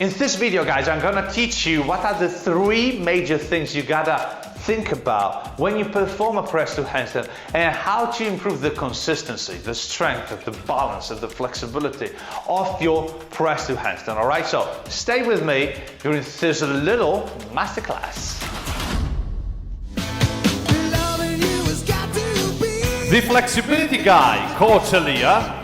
In this video, guys, I'm gonna teach you what are the 3 major things you gotta think about when you perform a press to handstand and how to improve the consistency, the strength, the balance, and the flexibility of your press to handstand. All right, so stay with me during this little masterclass. The flexibility guy, Coach Elia.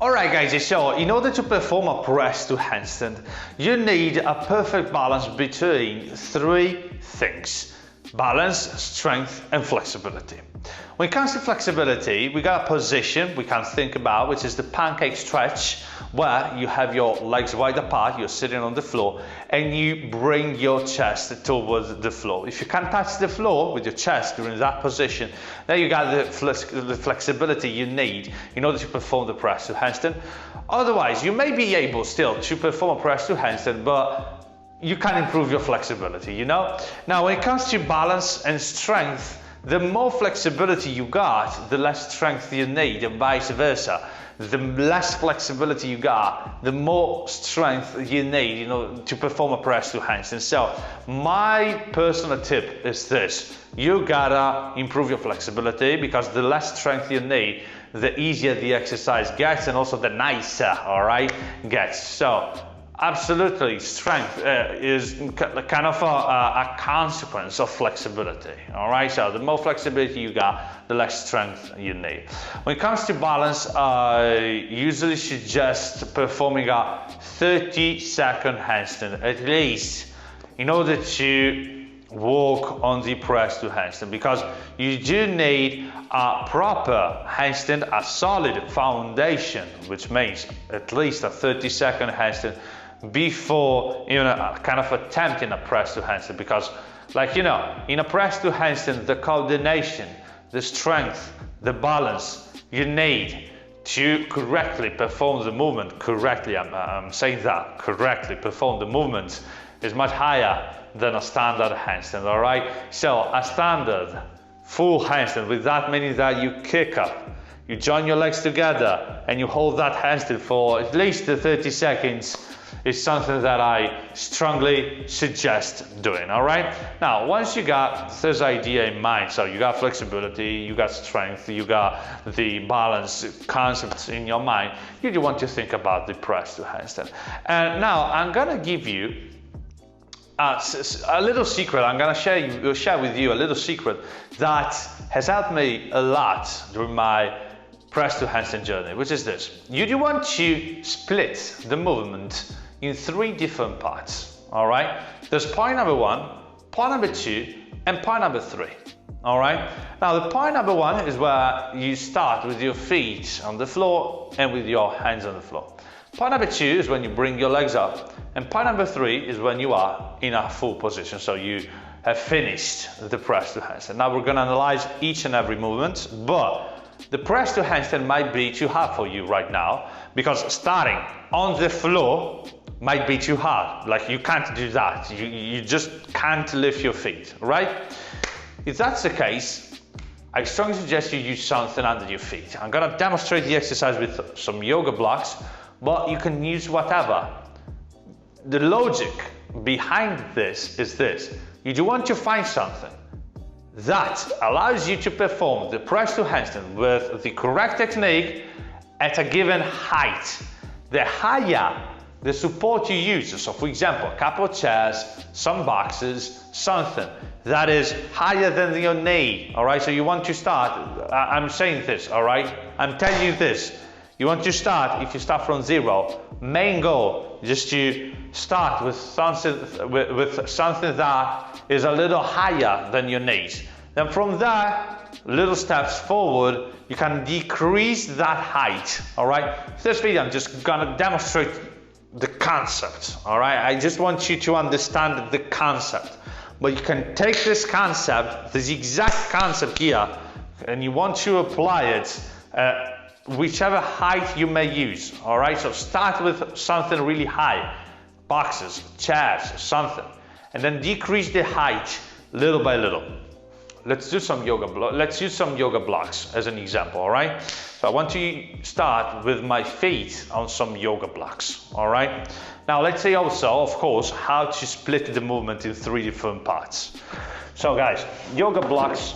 Alright guys, so in order to perform a press to handstand, you need a perfect balance between 3 things: balance, strength, and flexibility. When it comes to flexibility, we got a position we can think about, which is the pancake stretch, where you have your legs wide apart, you're sitting on the floor, and you bring your chest towards the floor. If you can't touch the floor with your chest during that position, then you got the flexibility you need in order to perform the press to handstand. Otherwise, you may be able still to perform a press to handstand, but you can improve your flexibility, you know? Now, when it comes to balance and strength, the more flexibility you got, the less strength you need, and vice versa. The less flexibility you got, the more strength you need, you know, to perform a press to handstand. So my personal tip is this: you gotta improve your flexibility, because the less strength you need, the easier the exercise gets, and also the nicer, all right, gets. So absolutely, strength is kind of a consequence of flexibility, all right? So the more flexibility you got, the less strength you need. When it comes to balance, I usually suggest performing a 30-second handstand, at least, in order to work on the press to handstand, because you do need a proper handstand, a solid foundation, which means at least a 30-second handstand before even kind of attempting a press to handstand. Because, like, you know, in a press to handstand, the coordination, the strength, the balance you need to correctly perform the movement, I'm saying that, correctly perform the movement, is much higher than a standard handstand, all right? So a standard full handstand, with that meaning that you kick up, you join your legs together, and you hold that handstand for at least 30 seconds, is something that I strongly suggest doing, all right? Now, once you got this idea in mind, so you got flexibility, you got strength, you got the balance concepts in your mind, you do want to think about the press to handstand. And now I'm gonna give you a little secret. I'm gonna share with you a little secret that has helped me a lot during my press to handstand journey, which is this: you do want to split the movement in 3 different parts, all right? There's point number 1, point number 2, and point number 3, all right? Now, the point number 1 is where you start with your feet on the floor and with your hands on the floor. Point number 2 is when you bring your legs up, and point number 3 is when you are in a full position, so you have finished the press to handstand. Now, we're gonna analyze each and every movement, but the press to handstand might be too hard for you right now, because starting on the floor might be too hard. Like, you can't do that. You just can't lift your feet, right? If that's the case, I strongly suggest you use something under your feet. I'm gonna demonstrate the exercise with some yoga blocks, but you can use whatever. The logic behind this is this: you do want to find something that allows you to perform the press to handstand with the correct technique at a given height. The higher the support you use, so for example, a couple of chairs, some boxes, something that is higher than your knee, all right? So you want to start, I'm saying this, all right? I'm telling you this. You want to start, if you start from 0, main goal is just to start with something that is a little higher than your knees. Then from there, little steps forward, you can decrease that height, all right? This video, I'm just gonna demonstrate the concept, all right? I just want you to understand the concept. But you can take this concept, this exact concept here, and you want to apply it whichever height you may use, all right? So start with something really high, boxes, chairs, something, and then decrease the height little by little. Let's do some yoga. Let's use some yoga blocks as an example, all right? So So I want to start with my feet on some yoga blocks, all right? Now let's see also, of course, how to split the movement in 3 different parts. So guys, yoga blocks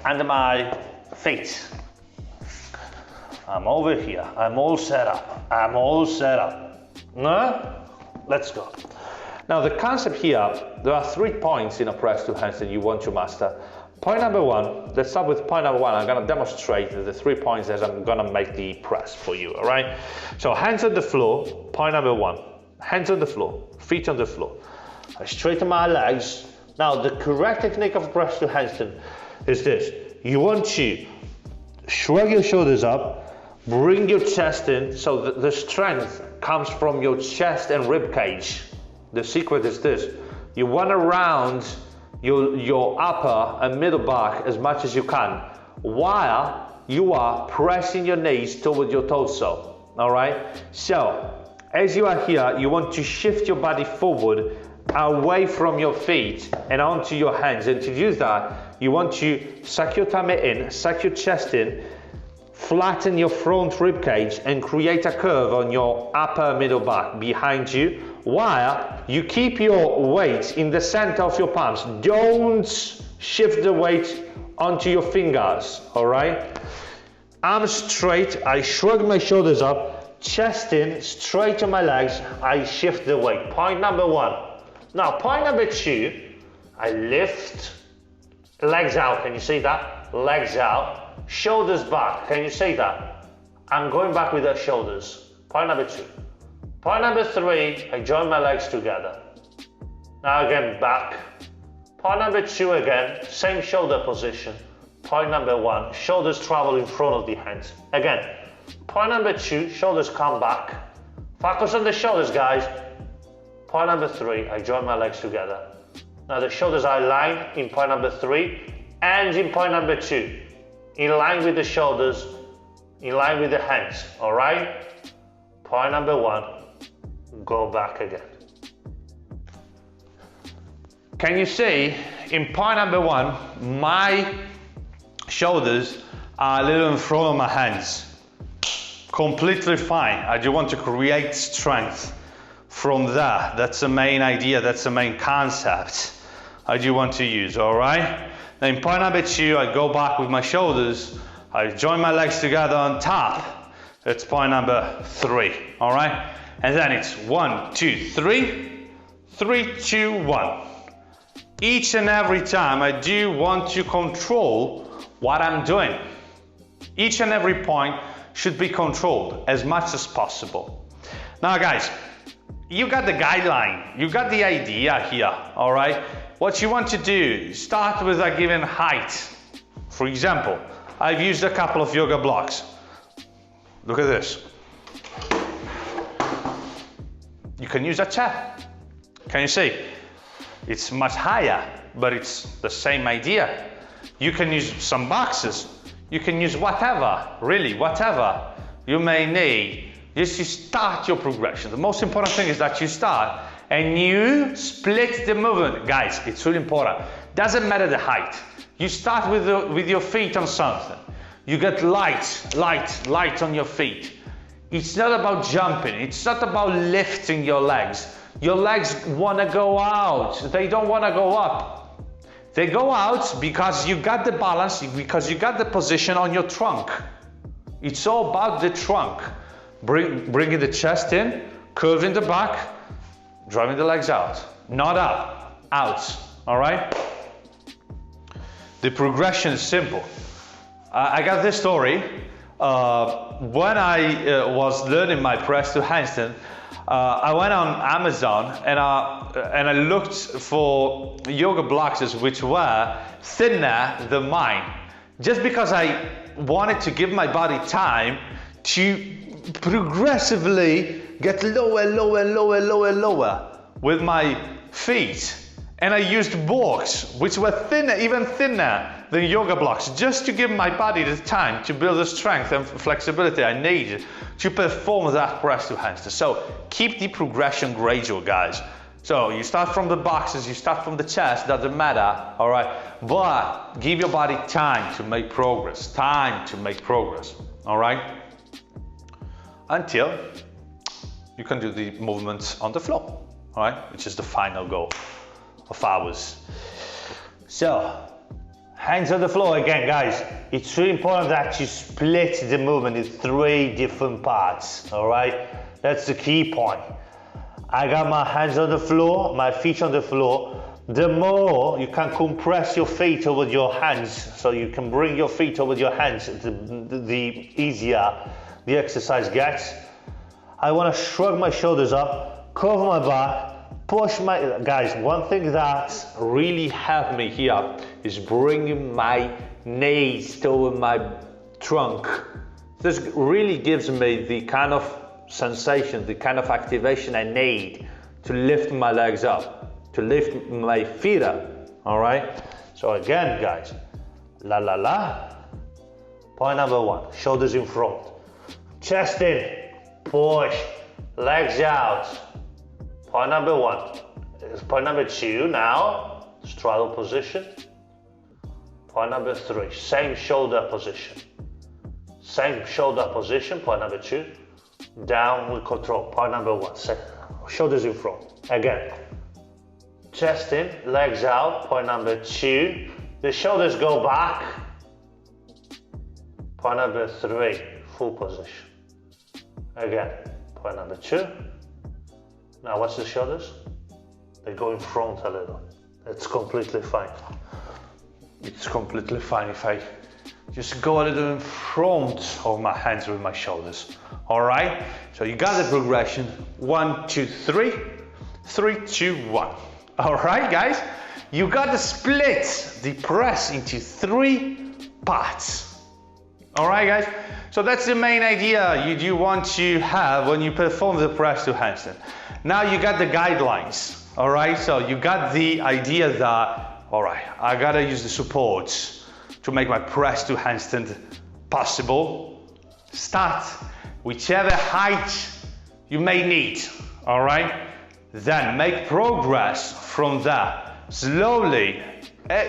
under my feet. I'm over here, I'm all set up, No? Let's go. Now the concept here, there are 3 points in a press to handstand you want to master. Point number 1, let's start with point number 1. I'm gonna demonstrate the 3 points as I'm gonna make the press for you, all right? So hands on the floor, point number 1. Hands on the floor, feet on the floor. I straighten my legs. Now the correct technique of press to handstand is this. You want to shrug your shoulders up, bring your chest in, so the strength comes from your chest and rib cage. The secret is this. You want to round your upper and middle back as much as you can while you are pressing your knees toward your torso, all right? So, as you are here, you want to shift your body forward away from your feet and onto your hands. And to do that, you want to suck your tummy in, suck your chest in, flatten your front rib cage and create a curve on your upper middle back behind you while you keep your weight in the center of your palms. Don't shift the weight onto your fingers, all right? Arms straight, I shrug my shoulders up, chest in, straight on my legs, I shift the weight. Point number 1. Now, point number 2, I lift, legs out, can you see that? Legs out, shoulders back, can you see that? I'm going back with the shoulders. Point number 2. Point number 3, I join my legs together. Now again, back. Point number 2 again, same shoulder position. Point number 1, shoulders travel in front of the hands. Again, point number 2, shoulders come back. Focus on the shoulders, guys. Point number 3, I join my legs together. Now the shoulders are aligned in point number 3 and in point number 2. In line with the shoulders, in line with the hands, all right? Point number 1, go back again. Can you see, in point number 1, my shoulders are a little in front of my hands. Completely fine. I just want to create strength from there. That's the main idea, that's the main concept I do want to use, all right? Then in point number 2, I go back with my shoulders, I join my legs together on top. That's point number 3, all right? And then it's 1, 2, 3, 3, 2, 1. Each and every time I do want to control what I'm doing. Each and every point should be controlled as much as possible. Now guys, you got the guideline, you got the idea here, all right? What you want to do, start with a given height. For example, I've used a couple of yoga blocks. Look at this. You can use a chair. Can you see? It's much higher, but it's the same idea. You can use some boxes. You can use whatever, really, whatever you may need. Just you start your progression. The most important thing is that you start and you split the movement. Guys, it's really important. Doesn't matter the height. You start with your feet on something. You get light on your feet. It's not about jumping. It's not about lifting your legs. Your legs want to go out. They don't want to go up. They go out because you got the balance, because you got the position on your trunk. It's all about the trunk. Bringing the chest in, curving the back, driving the legs out. Not up, out, all right? The progression is simple. I got this story. When I was learning my press to handstand, I went on Amazon and I looked for yoga blocks which were thinner than mine. Just because I wanted to give my body time to progressively get lower with my feet. And I used blocks which were thinner, even thinner than yoga blocks, just to give my body the time to build the strength and flexibility I needed to perform that press to handstand. So keep the progression gradual, guys. So you start from the boxes, you start from the chest, doesn't matter, all right? But give your body time to make progress, all right? Until you can do the movements on the floor, all right? Which is the final goal of ours. So, hands on the floor again, guys. It's really important that you split the movement in 3 different parts, all right? That's the key point. I got my hands on the floor, my feet on the floor. The more you can compress your feet over your hands, so you can bring your feet over your hands, the easier the exercise gets. I want to shrug my shoulders up, cover my back, push my... Guys, one thing that really helped me here is bringing my knees toward my trunk. This really gives me the kind of sensation, the kind of activation I need to lift my legs up, to lift my feet up, all right? So again, guys, la la la. Point number 1, shoulders in front, chest in, push, legs out. Point number 1. Point number 2 now, straddle position. Point number 3, same shoulder position. Same shoulder position, point number 2. Down with control, point number 1, shoulders in front, again, chest in, legs out, point number 2, the shoulders go back, point number 3, full position, again, point number 2, now watch the shoulders, they go in front a little, it's completely fine, if I just go a little in front of my hands with my shoulders. All right, so you got the progression. 1, 2, 3, 3, 2, 1. All right, guys, you got to split the press into 3 parts. All right, guys, so that's the main idea you do want to have when you perform the press to handstand. Now you got the guidelines. All right, so you got the idea that, all right, I gotta use the supports to make my press to handstand possible. Start whichever height you may need, all right? Then make progress from there. Slowly,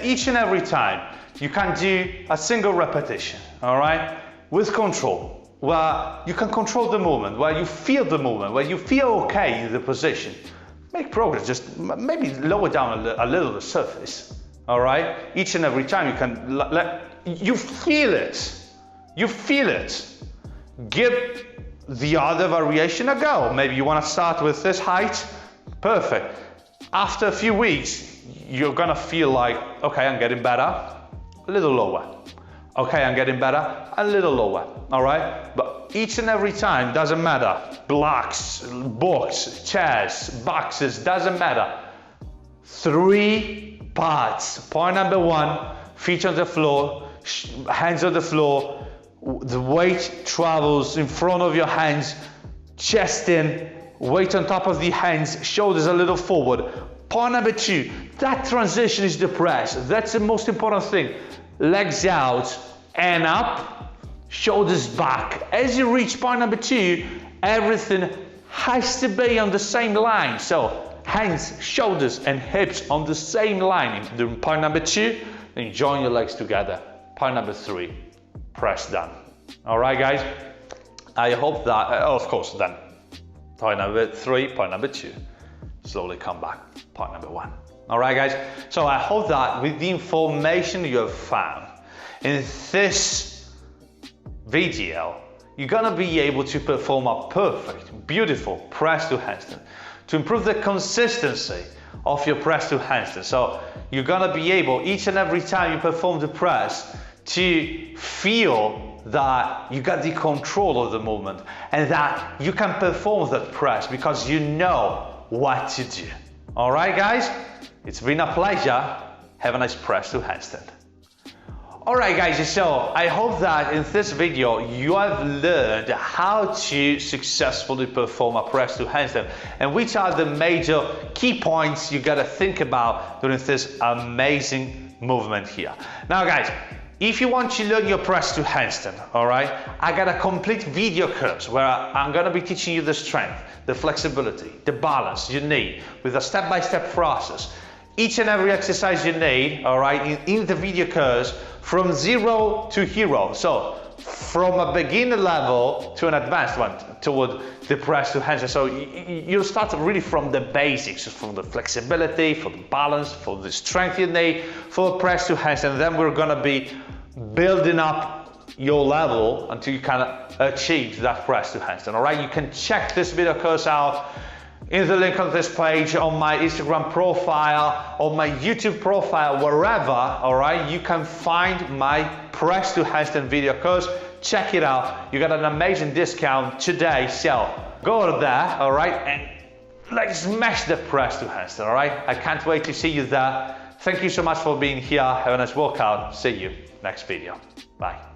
each and every time, you can do a single repetition, all right? With control, where you can control the movement, where you feel the movement, where you feel okay in the position. Make progress, just maybe lower down a little the surface. All right, each and every time you can you feel it. Give the other variation a go. Maybe you want to start with this height. Perfect. After a few weeks, you're gonna feel like, okay, I'm getting better. A little lower. Okay, I'm getting better. A little lower. All right, but each and every time doesn't matter. Blocks, books, chairs, boxes, doesn't matter. 3 parts. Point number 1, feet on the floor, hands on the floor, the weight travels in front of your hands, chest in, weight on top of the hands, shoulders a little forward. Point number 2, that transition is the press. That's the most important thing. Legs out and up, shoulders back. As you reach point number 2, everything has to be on the same line. So hands, shoulders, and hips on the same line. During point number 2, then join your legs together. Point number 3, press done. All right, guys? I hope that, of course, then point number 3, point number 2. Slowly come back, point number 1. All right, guys? So I hope that with the information you have found in this video, you're gonna be able to perform a perfect, beautiful press to handstand, to improve the consistency of your press to handstand. So you're gonna be able, each and every time you perform the press, to feel that you got the control of the movement and that you can perform that press because you know what to do. All right, guys? It's been a pleasure. Have a nice press to handstand. Alright guys, so I hope that in this video you have learned how to successfully perform a press to handstand and which are the major key points you gotta think about during this amazing movement here. Now guys, If you want to learn your press to handstand, all right, I got a complete video course where I'm gonna be teaching you the strength, the flexibility, the balance you need with a step-by-step process. Each and every exercise you need, all right, in the video course from 0 to hero. So from a beginner level to an advanced one toward the press to handstand. So you start really from the basics, from the flexibility, for the balance, for the strength you need, for press to handstand. Then we're gonna be building up your level until you kind of achieve that press to handstand. All right, you can check this video course out in the link on this page, on my Instagram profile, on my YouTube profile, wherever, all right, you can find my press to handstand video course. Check it out. You got an amazing discount today, so go there, all right, and let's smash the press to handstand, all right? I can't wait to see you there. Thank you so much for being here. Have a nice workout. See you next video. Bye.